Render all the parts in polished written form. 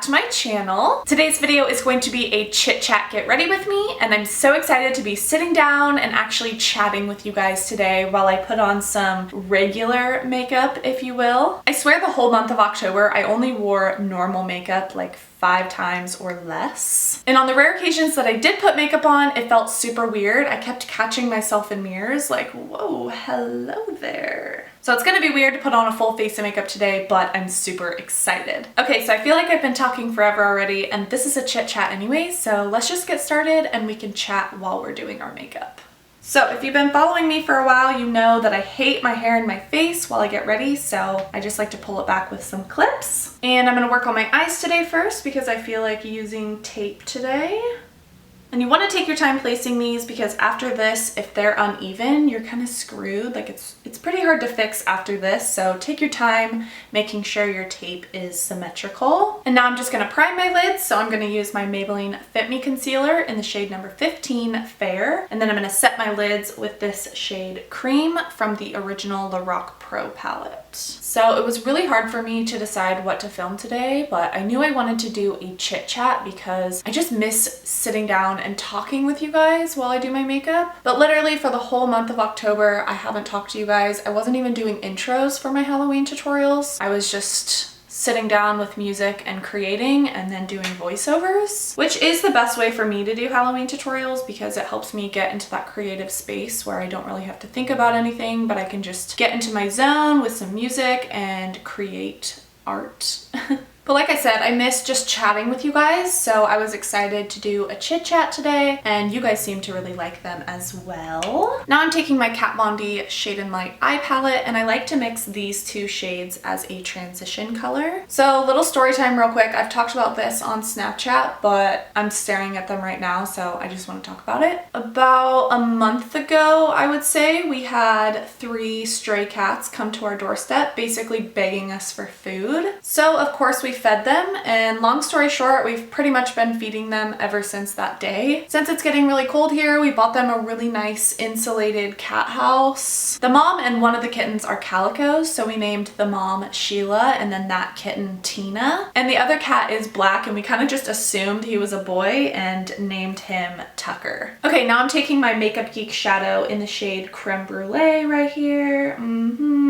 back to my channel. Today's video is going to be a chit chat get ready with me, and I'm so excited to be sitting down and actually chatting with you guys today while I put on some regular makeup, if you will. I swear the whole month of October I only wore normal makeup like 5 times or less. And on the rare occasions that I did put makeup on, it felt super weird. I kept catching myself in mirrors like, whoa, hello there. So it's gonna be weird to put on a full face of makeup today, but I'm super excited. Okay, so I feel like I've been talking forever already, and this is a chit chat anyway, so let's just get started and we can chat while we're doing our makeup. So if you've been following me for a while, you know that I hate my hair and my face while I get ready, so I just like to pull it back with some clips. And I'm gonna work on my eyes today first because I feel like using tape today. And you want to take your time placing these because after this, if they're uneven, you're kind of screwed. Like it's pretty hard to fix after this, so take your time making sure your tape is symmetrical. And now I'm just going to prime my lids, so I'm going to use my Maybelline Fit Me Concealer in the shade number 15 Fair. And then I'm going to set my lids with this shade Creme from the original Lorac Pro palette. So it was really hard for me to decide what to film today, but I knew I wanted to do a chit chat because I just miss sitting down and talking with you guys while I do my makeup. But literally for the whole month of October, I haven't talked to you guys. I wasn't even doing intros for my Halloween tutorials. I was just sitting down with music and creating and then doing voiceovers, which is the best way for me to do Halloween tutorials because it helps me get into that creative space where I don't really have to think about anything, but I can just get into my zone with some music and create art. But like I said, I miss just chatting with you guys, so I was excited to do a chit chat today, and you guys seem to really like them as well. Now I'm taking my Kat Von D Shade&Light eye palette, and I like to mix these two shades as a transition color. So little story time real quick. I've talked about this on Snapchat, but I'm staring at them right now, so I just want to talk about it. About a month ago, I would say, we had 3 stray cats come to our doorstep, basically begging us for food. So of course we fed them, and long story short, we've pretty much been feeding them ever since that day. Since it's getting really cold here, we bought them a really nice insulated cat house. The mom and one of the kittens are calicos, so we named the mom Sheila and then that kitten Tina. And the other cat is black, and we kind of just assumed he was a boy and named him Tucker. Okay, now I'm taking my Makeup Geek shadow in the shade Creme Brûlée right here.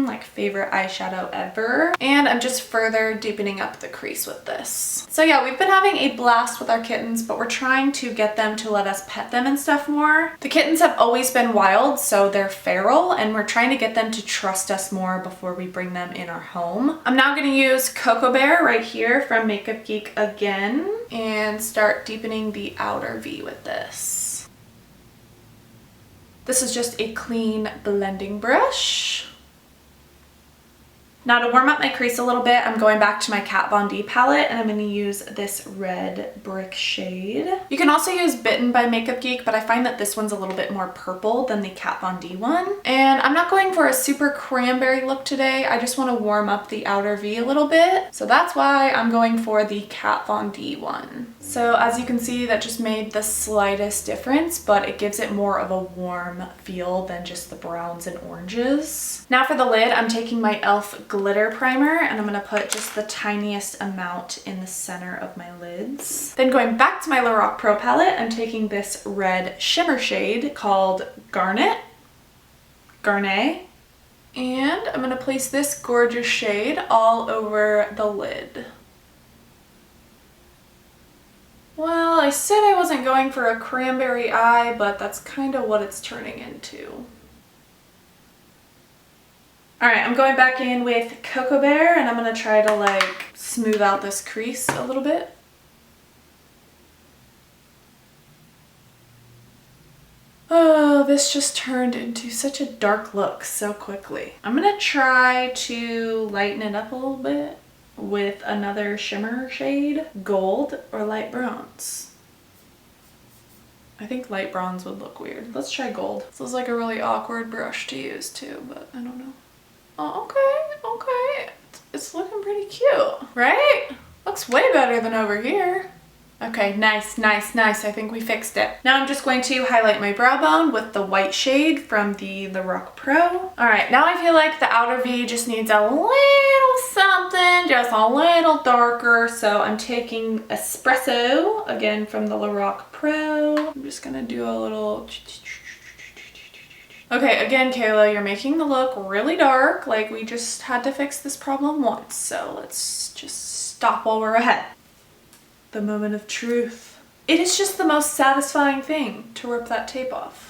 Like favorite eyeshadow ever. And I'm just further deepening up the crease with this. So yeah, we've been having a blast with our kittens, but we're trying to get them to let us pet them and stuff more. The kittens have always been wild, so they're feral, and we're trying to get them to trust us more before we bring them in our home. I'm now going to use Cocoa Bear right here from Makeup Geek again and start deepening the outer V with this. This is just a clean blending brush. Now to warm up my crease a little bit, I'm going back to my Kat Von D palette, and I'm going to use this red brick shade. You can also use Bitten by Makeup Geek, but I find that this one's a little bit more purple than the Kat Von D one. And I'm not going for a super cranberry look today. I just want to warm up the outer V a little bit. So that's why I'm going for the Kat Von D one. So as you can see, that just made the slightest difference, but it gives it more of a warm feel than just the browns and oranges. Now for the lid, I'm taking my E.L.F. glitter primer, and I'm going to put just the tiniest amount in the center of my lids. Then going back to my Lorac Pro palette, I'm taking this red shimmer shade called Garnet. And I'm going to place this gorgeous shade all over the lid. Well, I said I wasn't going for a cranberry eye, but that's kind of what it's turning into. Alright, I'm going back in with Cocoa Bear, and I'm going to try to like smooth out this crease a little bit. Oh, this just turned into such a dark look so quickly. I'm going to try to lighten it up a little bit with another shimmer shade, gold or light bronze. I think light bronze would look weird. Let's try gold. This is like a really awkward brush to use too, but I don't know. Oh, okay. It's looking pretty cute, right? Looks way better than over here. Okay, nice, nice, nice. I think we fixed it. Now I'm just going to highlight my brow bone with the white shade from the Lorac Pro. All right, now I feel like the outer V just needs a little something, just a little darker. So I'm taking Espresso, again from the Lorac Pro. I'm just gonna do a little... Okay, again, Kayla, you're making the look really dark. Like, we just had to fix this problem once. So let's just stop while we're ahead. The moment of truth. It is just the most satisfying thing to rip that tape off.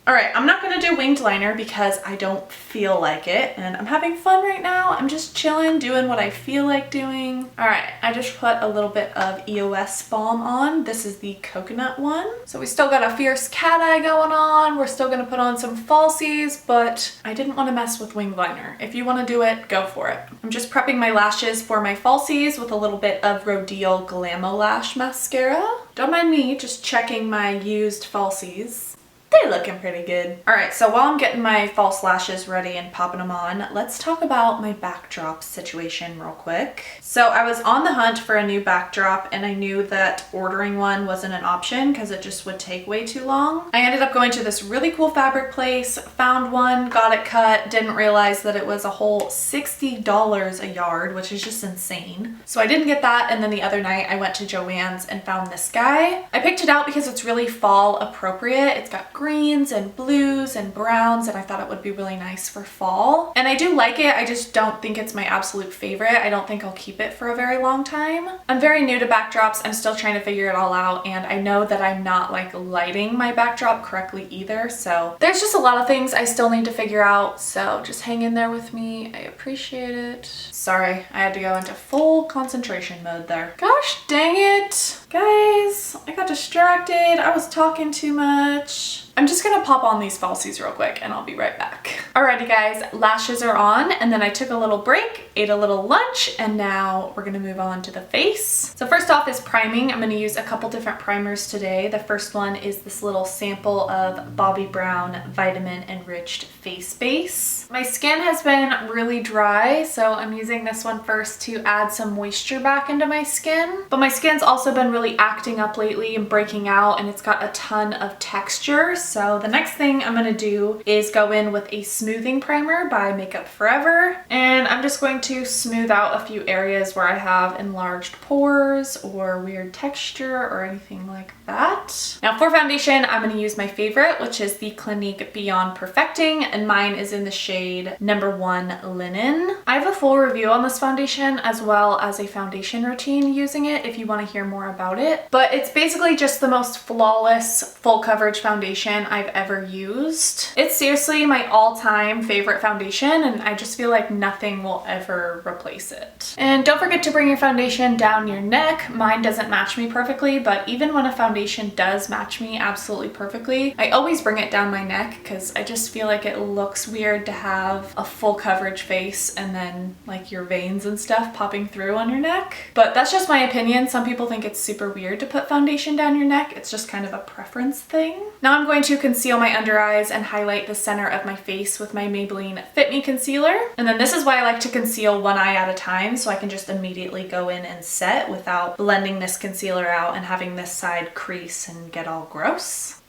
All right, I'm not gonna do winged liner because I don't feel like it and I'm having fun right now. I'm just chilling, doing what I feel like doing. All right, I just put a little bit of EOS balm on. This is the coconut one. So we still got a fierce cat eye going on. We're still gonna put on some falsies, but I didn't wanna mess with winged liner. If you wanna do it, go for it. I'm just prepping my lashes for my falsies with a little bit of Rodial Glamolash mascara. Don't mind me, just checking my used falsies. They're looking pretty good. All right, so while I'm getting my false lashes ready and popping them on, let's talk about my backdrop situation real quick. So I was on the hunt for a new backdrop and I knew that ordering one wasn't an option because it just would take way too long. I ended up going to this really cool fabric place, found one, got it cut, didn't realize that it was a whole $60 a yard, which is just insane. So I didn't get that, and then the other night I went to Joann's and found this guy. I picked it out because it's really fall appropriate. It's got greens and blues and browns, and I thought it would be really nice for fall. And I do like it, I just don't think it's my absolute favorite. I don't think I'll keep it for a very long time. I'm very new to backdrops. I'm still trying to figure it all out, and I know that I'm not like lighting my backdrop correctly either, so there's just a lot of things I still need to figure out, so just hang in there with me. I appreciate it. Sorry, I had to go into full concentration mode there. Gosh dang it. Guys, I got distracted. I was talking too much. I'm just gonna pop on these falsies real quick and I'll be right back. Alrighty guys, lashes are on, and then I took a little break, ate a little lunch, and now we're gonna move on to the face. So first off is priming. I'm gonna use a couple different primers today. The first one is this little sample of Bobbi Brown Vitamin Enriched Face Base. My skin has been really dry, so I'm using this one first to add some moisture back into my skin. But my skin's also been really acting up lately and breaking out, and it's got a ton of texture. So the next thing I'm gonna do is go in with a smoothing primer by Makeup Forever, and I'm just going to smooth out a few areas where I have enlarged pores or weird texture or anything like that. Now for foundation, I'm gonna use my favorite, which is the Clinique Beyond Perfecting, and mine is in the shade number 1 Linen. I have a full review on this foundation as well as a foundation routine using it if you want to hear more about it, but it's basically just the most flawless full coverage foundation I've ever used. It's seriously my all-time favorite foundation, and I just feel like nothing will ever replace it. And don't forget to bring your foundation down your neck. Mine doesn't match me perfectly, but even when a foundation does match me absolutely perfectly, I always bring it down my neck because I just feel like it looks weird to have a full coverage face and then like your veins and stuff popping through on your neck. But that's just my opinion. Some people think it's super weird to put foundation down your neck. It's just kind of a preference thing. Now I'm going to conceal my under eyes and highlight the center of my face with my Maybelline Fit Me concealer. And then this is why I like to conceal one eye at a time, so I can just immediately go in and set without blending this concealer out and having this side crease and get all gross.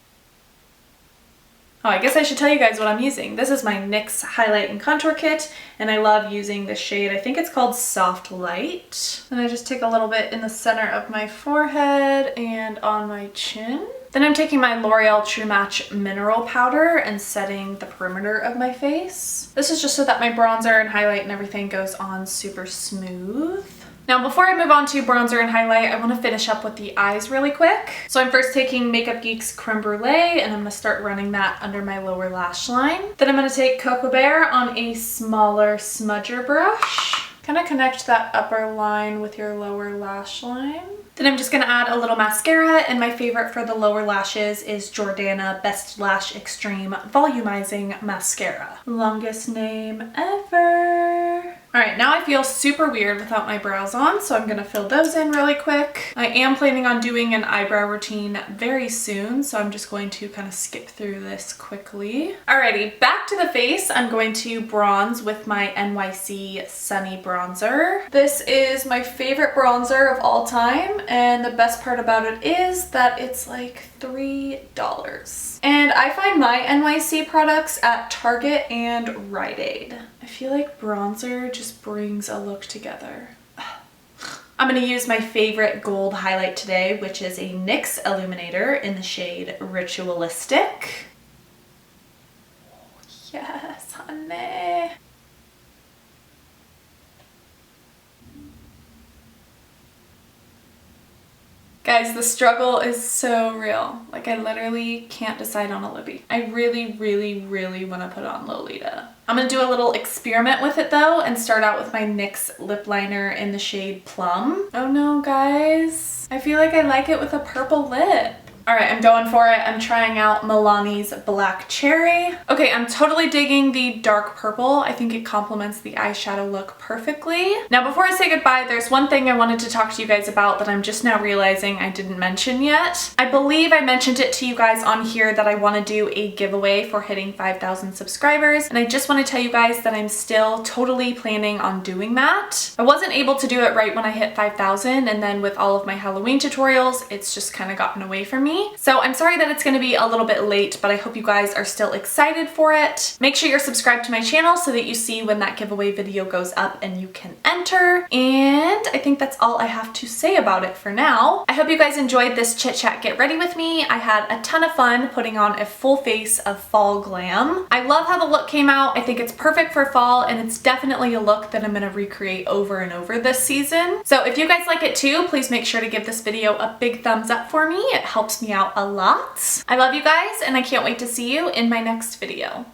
Oh, I guess I should tell you guys what I'm using. This is my NYX highlight and contour kit, and I love using this shade. I think it's called Soft Light. And I just take a little bit in the center of my forehead and on my chin. Then I'm taking my L'Oreal True Match Mineral Powder and setting the perimeter of my face. This is just so that my bronzer and highlight and everything goes on super smooth. Now before I move on to bronzer and highlight, I want to finish up with the eyes really quick. So I'm first taking Makeup Geek's Creme Brûlée, and I'm going to start running that under my lower lash line. Then I'm going to take Cocoa Bear on a smaller smudger brush. Kind of connect that upper line with your lower lash line. Then I'm just going to add a little mascara, and my favorite for the lower lashes is Jordana Best Lash Extreme Volumizing Mascara. Longest name ever. All right, now I feel super weird without my brows on, so I'm gonna fill those in really quick. I am planning on doing an eyebrow routine very soon, so I'm just going to kind of skip through this quickly. Alrighty, back to the face. I'm going to bronze with my NYC Sunny Bronzer. This is my favorite bronzer of all time, and the best part about it is that it's like $3. And I find my NYC products at Target and Rite Aid. I feel like bronzer just brings a look together. I'm going to use my favorite gold highlight today, which is a NYX Illuminator in the shade Ritualistic. Yes, honey. Guys, the struggle is so real. Like, I literally can't decide on a lippy. I really, really, really want to put on Lolita. I'm going to do a little experiment with it though and start out with my NYX lip liner in the shade Plum. Oh no, guys. I feel like I like it with a purple lip. All right, I'm going for it. I'm trying out Milani's Black Cherry. Okay, I'm totally digging the dark purple. I think it complements the eyeshadow look perfectly. Now, before I say goodbye, there's one thing I wanted to talk to you guys about that I'm just now realizing I didn't mention yet. I believe I mentioned it to you guys on here that I want to do a giveaway for hitting 5,000 subscribers. And I just want to tell you guys that I'm still totally planning on doing that. I wasn't able to do it right when I hit 5,000, and then with all of my Halloween tutorials, it's just kind of gotten away from me. So I'm sorry that it's going to be a little bit late, but I hope you guys are still excited for it. Make sure you're subscribed to my channel so that you see when that giveaway video goes up and you can enter. And I think that's all I have to say about it for now. I hope you guys enjoyed this chit chat get ready with me. I had a ton of fun putting on a full face of fall glam. I love how the look came out. I think it's perfect for fall, and it's definitely a look that I'm going to recreate over and over this season. So if you guys like it too, please make sure to give this video a big thumbs up for me. It helps me out a lot. I love you guys, and I can't wait to see you in my next video.